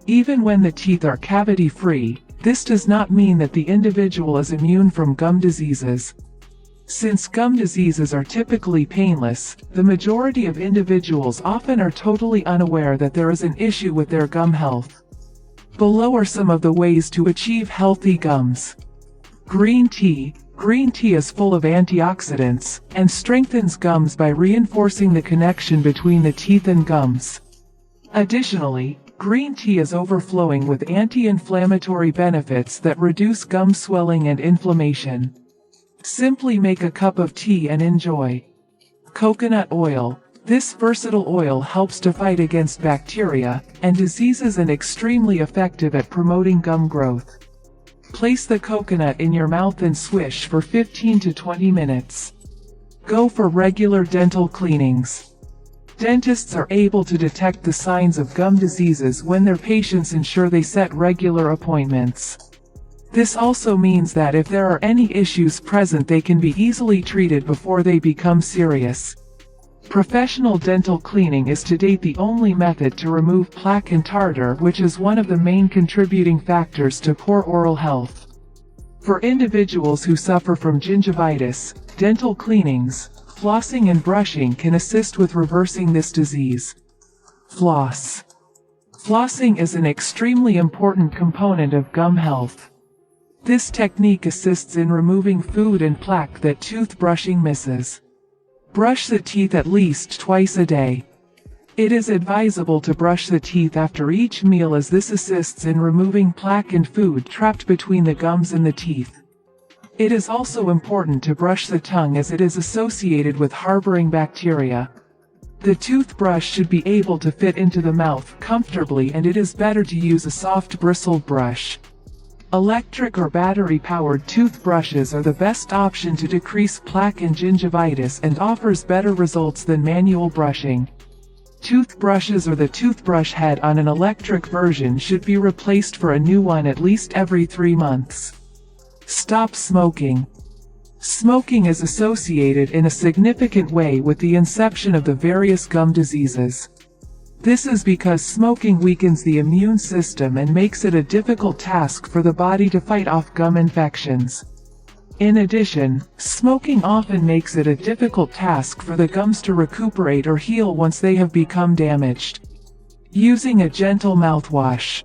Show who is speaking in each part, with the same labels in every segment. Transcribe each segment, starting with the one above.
Speaker 1: Even when the teeth are cavity-free, this does not mean that the individual is immune from gum diseases. Since gum diseases are typically painless, the majority of individuals often are totally unaware that there is an issue with their gum health. Below are some of the ways to achieve healthy gums. Green tea. Green tea is full of antioxidants, and strengthens gums by reinforcing the connection between the teeth and gums. Additionally, green tea is overflowing with anti-inflammatory benefits that reduce gum swelling and inflammation. Simply make a cup of tea and enjoy. Coconut oil. This versatile oil helps to fight against bacteria and diseases and extremely effective at promoting gum growth. Place the coconut in your mouth and swish for 15 to 20 minutes. Go for regular dental cleanings. Dentists are able to detect the signs of gum diseases when their patients ensure they set regular appointments. This also means that if there are any issues present, they can be easily treated before they become serious. Professional dental cleaning is to date the only method to remove plaque and tartar, which is one of the main contributing factors to poor oral health. For individuals who suffer from gingivitis, dental cleanings, flossing and brushing can assist with reversing this disease. Floss. Flossing is an extremely important component of gum health. This technique assists in removing food and plaque that toothbrushing misses. Brush the teeth at least twice a day. It is advisable to brush the teeth after each meal, as this assists in removing plaque and food trapped between the gums and the teeth. It is also important to brush the tongue, as it is associated with harboring bacteria. The toothbrush should be able to fit into the mouth comfortably, and it is better to use a soft bristled brush. Electric or battery-powered toothbrushes are the best option to decrease plaque and gingivitis and offers better results than manual brushing. Toothbrushes or the toothbrush head on an electric version should be replaced for a new one at least every 3 months. Stop smoking. Smoking is associated in a significant way with the inception of the various gum diseases. This is because smoking weakens the immune system and makes it a difficult task for the body to fight off gum infections. In addition, smoking often makes it a difficult task for the gums to recuperate or heal once they have become damaged. Using a gentle mouthwash.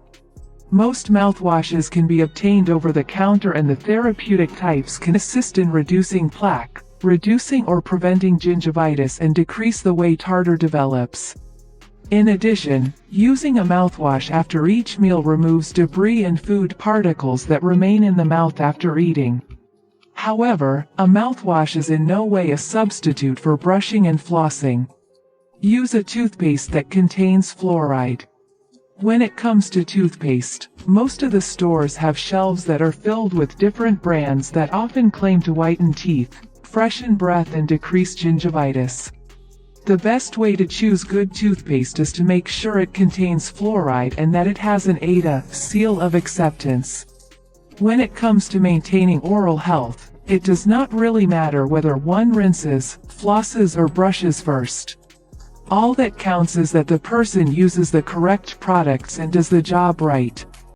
Speaker 1: Most mouthwashes can be obtained over the counter, and the therapeutic types can assist in reducing plaque, reducing or preventing gingivitis, and decrease the way tartar develops. In addition, using a mouthwash after each meal removes debris and food particles that remain in the mouth after eating. However, a mouthwash is in no way a substitute for brushing and flossing. Use a toothpaste that contains fluoride. When it comes to toothpaste, most of the stores have shelves that are filled with different brands that often claim to whiten teeth, freshen breath, and decrease gingivitis. The best way to choose good toothpaste is to make sure it contains fluoride and that it has an ADA seal of acceptance. When it comes to maintaining oral health, it does not really matter whether one rinses, flosses, or brushes first. All that counts is that the person uses the correct products and does the job right.